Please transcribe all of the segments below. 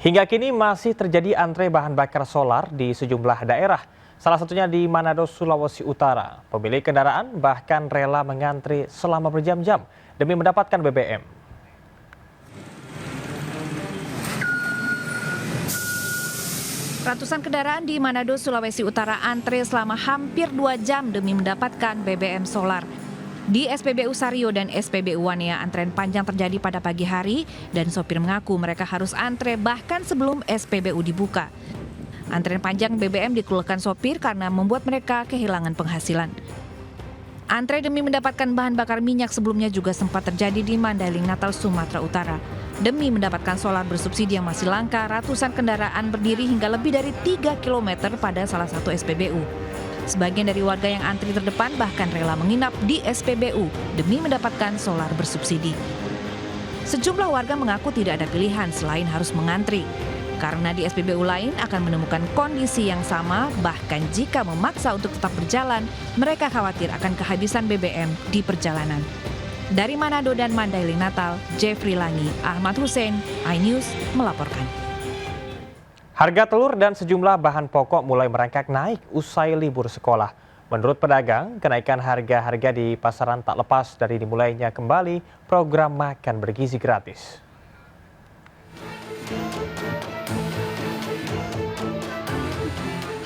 Hingga kini masih terjadi antre bahan bakar solar di sejumlah daerah. Salah satunya di Manado, Sulawesi Utara. Pemilik kendaraan bahkan rela mengantri selama berjam-jam demi mendapatkan BBM. Ratusan kendaraan di Manado, Sulawesi Utara antre selama hampir 2 jam demi mendapatkan BBM solar. Di SPBU Sario dan SPBU Wanea, antrean panjang terjadi pada pagi hari dan sopir mengaku mereka harus antre bahkan sebelum SPBU dibuka. Antrean panjang BBM dikeluhkan sopir karena membuat mereka kehilangan penghasilan. Antre demi mendapatkan bahan bakar minyak sebelumnya juga sempat terjadi di Mandailing, Natal, Sumatera Utara. Demi mendapatkan solar bersubsidi yang masih langka, ratusan kendaraan berdiri hingga lebih dari 3 km pada salah satu SPBU. Sebagian dari warga yang antri terdepan bahkan rela menginap di SPBU demi mendapatkan solar bersubsidi. Sejumlah warga mengaku tidak ada pilihan selain harus mengantri. Karena di SPBU lain akan menemukan kondisi yang sama, bahkan jika memaksa untuk tetap berjalan, mereka khawatir akan kehabisan BBM di perjalanan. Dari Manado dan Mandailing, Natal, Jeffrey Langi, Ahmad Hussein, iNews melaporkan. Harga telur dan sejumlah bahan pokok mulai merangkak naik usai libur sekolah. Menurut pedagang, kenaikan harga-harga di pasaran tak lepas dari dimulainya kembali program makan bergizi gratis.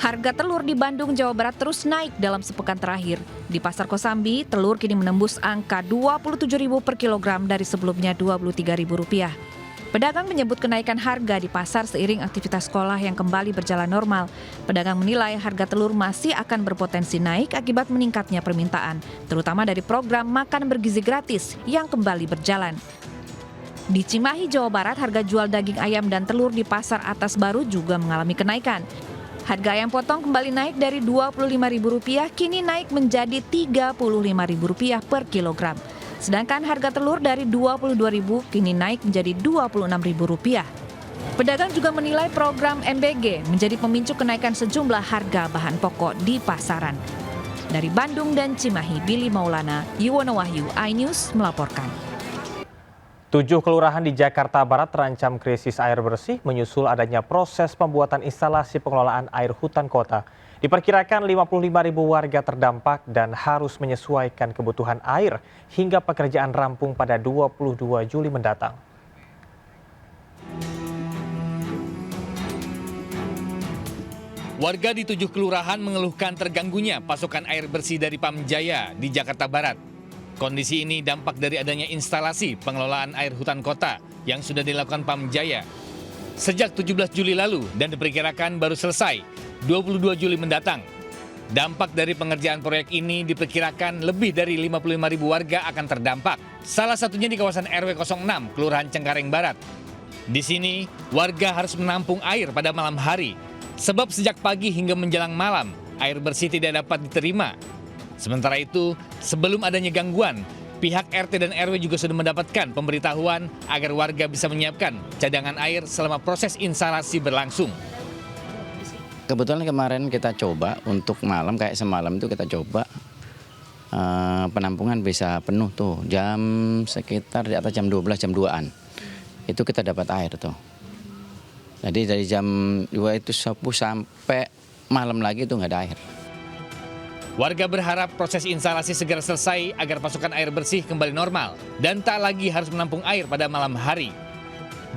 Harga telur di Bandung, Jawa Barat terus naik dalam sepekan terakhir. Di Pasar Kosambi, telur kini menembus angka Rp27.000 per kilogram dari sebelumnya Rp23.000. Pedagang menyebut kenaikan harga di pasar seiring aktivitas sekolah yang kembali berjalan normal. Pedagang menilai harga telur masih akan berpotensi naik akibat meningkatnya permintaan, terutama dari program makan bergizi gratis yang kembali berjalan. Di Cimahi, Jawa Barat, harga jual daging ayam dan telur di Pasar Atas Baru juga mengalami kenaikan. Harga ayam potong kembali naik dari Rp25.000 kini naik menjadi Rp35.000 per kilogram. Sedangkan harga telur dari Rp22.000 kini naik menjadi Rp26.000. Pedagang juga menilai program MBG menjadi pemicu kenaikan sejumlah harga bahan pokok di pasaran. Dari Bandung dan Cimahi, Billy Maulana, Yuwono Wahyu, iNews melaporkan. 7 kelurahan di Jakarta Barat terancam krisis air bersih menyusul adanya proses pembuatan instalasi pengelolaan air hutan kota. Diperkirakan 55.000 warga terdampak dan harus menyesuaikan kebutuhan air hingga pekerjaan rampung pada 22 Juli mendatang. Warga di 7 kelurahan mengeluhkan terganggunya pasokan air bersih dari Pamjaya di Jakarta Barat. Kondisi ini dampak dari adanya instalasi pengelolaan air hutan kota yang sudah dilakukan Pamjaya sejak 17 Juli lalu dan diperkirakan baru selesai 22 Juli mendatang. Dampak dari pengerjaan proyek ini diperkirakan lebih dari 55.000 warga akan terdampak. Salah satunya di kawasan RW 06, Kelurahan Cengkareng Barat. Di sini, warga harus menampung air pada malam hari. Sebab sejak pagi hingga menjelang malam, air bersih tidak dapat diterima. Sementara itu, sebelum adanya gangguan, pihak RT dan RW juga sudah mendapatkan pemberitahuan agar warga bisa menyiapkan cadangan air selama proses instalasi berlangsung. Kebetulan kemarin kita coba untuk malam, kayak semalam itu kita coba penampungan bisa penuh tuh jam sekitar di atas jam 12, jam 2-an. Itu kita dapat air tuh. Jadi dari jam 2 itu sampai malam lagi itu nggak ada air. Warga berharap proses instalasi segera selesai agar pasokan air bersih kembali normal dan tak lagi harus menampung air pada malam hari.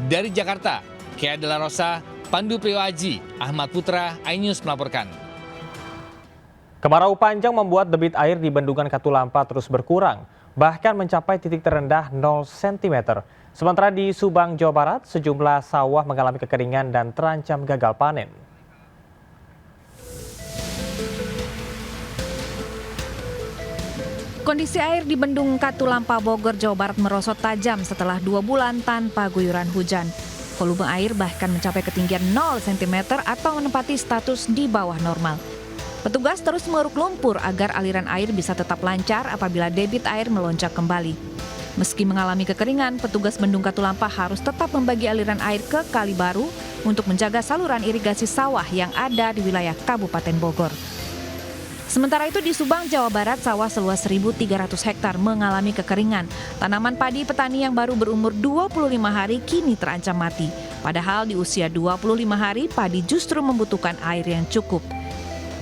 Dari Jakarta, Kea De La Rosa, Pandu Priyoaji, Ahmad Putra, iNews melaporkan. Kemarau panjang membuat debit air di Bendungan Katulampa terus berkurang, bahkan mencapai titik terendah 0 cm. Sementara di Subang, Jawa Barat, sejumlah sawah mengalami kekeringan dan terancam gagal panen. Kondisi air di Bendung Katulampa, Bogor, Jawa Barat merosot tajam setelah 2 bulan tanpa guyuran hujan. Volume air bahkan mencapai ketinggian 0 cm atau menempati status di bawah normal. Petugas terus mengeruk lumpur agar aliran air bisa tetap lancar apabila debit air melonjak kembali. Meski mengalami kekeringan, petugas Bendung Katulampa harus tetap membagi aliran air ke Kali Baru untuk menjaga saluran irigasi sawah yang ada di wilayah Kabupaten Bogor. Sementara itu di Subang, Jawa Barat, sawah seluas 1.300 hektar mengalami kekeringan. Tanaman padi petani yang baru berumur 25 hari kini terancam mati. Padahal di usia 25 hari, padi justru membutuhkan air yang cukup.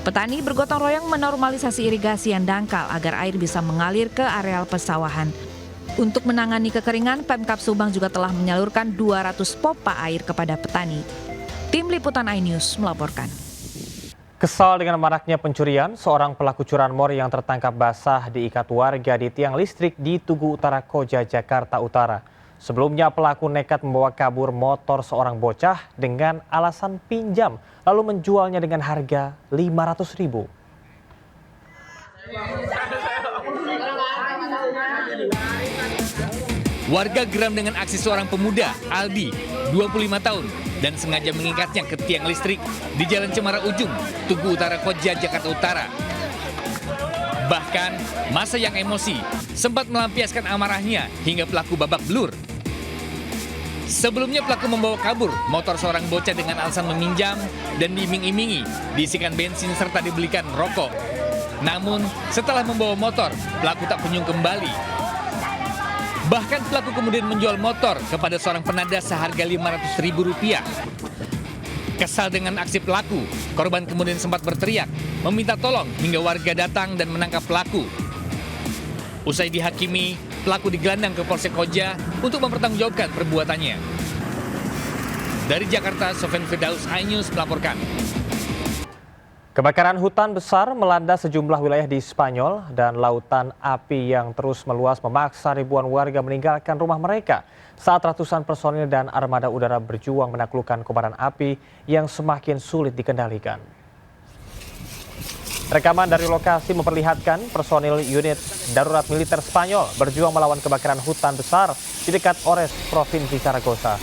Petani bergotong royong menormalisasi irigasi yang dangkal agar air bisa mengalir ke areal persawahan. Untuk menangani kekeringan, Pemkab Subang juga telah menyalurkan 200 pompa air kepada petani. Tim Liputan iNews melaporkan. Kesal dengan maraknya pencurian, seorang pelaku curanmor yang tertangkap basah diikat warga di tiang listrik di Tugu Utara Koja, Jakarta Utara. Sebelumnya pelaku nekat membawa kabur motor seorang bocah dengan alasan pinjam, lalu menjualnya dengan harga Rp500.000. Warga geram dengan aksi seorang pemuda, Aldi, 25 tahun, dan sengaja mengikatnya ke tiang listrik di Jalan Cemara Ujung, Tugu Utara Koja, Jakarta Utara. Bahkan, masa yang emosi sempat melampiaskan amarahnya hingga pelaku babak belur. Sebelumnya pelaku membawa kabur motor seorang bocah dengan alasan meminjam dan diiming-imingi, diisikan bensin serta dibelikan rokok. Namun, setelah membawa motor, pelaku tak kunjung kembali. Bahkan pelaku kemudian menjual motor kepada seorang penada seharga Rp500.000. Kesal dengan aksi pelaku, korban kemudian sempat berteriak, meminta tolong hingga warga datang dan menangkap pelaku. Usai dihakimi, pelaku digelandang ke Polsek Koja untuk mempertanggungjawabkan perbuatannya. Dari Jakarta, Sofyan Firdaus, iNews melaporkan. Kebakaran hutan besar melanda sejumlah wilayah di Spanyol dan lautan api yang terus meluas memaksa ribuan warga meninggalkan rumah mereka saat ratusan personil dan armada udara berjuang menaklukkan kobaran api yang semakin sulit dikendalikan. Rekaman dari lokasi memperlihatkan personil unit darurat militer Spanyol berjuang melawan kebakaran hutan besar di dekat Ores, Provinsi Zaragoza.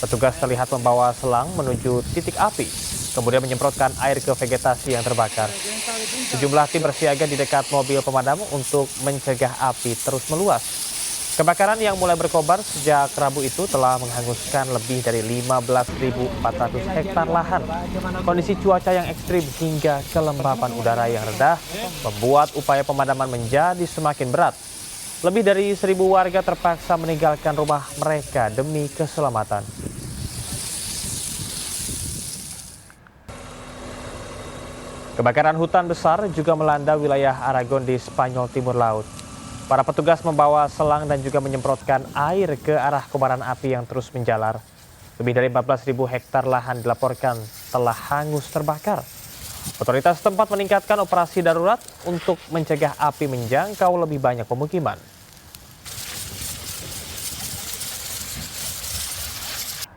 Petugas terlihat membawa selang menuju titik api, kemudian menyemprotkan air ke vegetasi yang terbakar. Sejumlah tim bersiaga di dekat mobil pemadam untuk mencegah api terus meluas. Kebakaran yang mulai berkobar sejak Rabu itu telah menghanguskan lebih dari 15.400 hektar lahan. Kondisi cuaca yang ekstrim hingga kelembapan udara yang rendah membuat upaya pemadaman menjadi semakin berat. Lebih dari 1.000 warga terpaksa meninggalkan rumah mereka demi keselamatan. Kebakaran hutan besar juga melanda wilayah Aragon di Spanyol Timur Laut. Para petugas membawa selang dan juga menyemprotkan air ke arah kobaran api yang terus menjalar. Lebih dari 14.000 hektar lahan dilaporkan telah hangus terbakar. Otoritas setempat meningkatkan operasi darurat untuk mencegah api menjangkau lebih banyak pemukiman.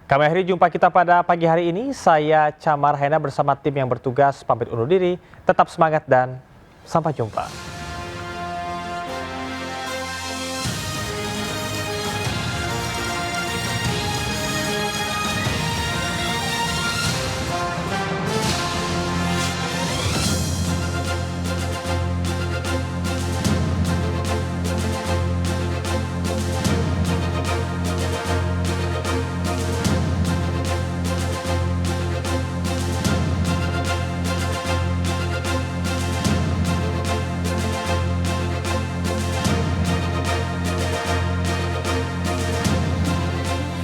Kami akhiri jumpa kita pada pagi hari ini. Saya Camar Hena bersama tim yang bertugas pamit undur diri. Tetap semangat dan sampai jumpa.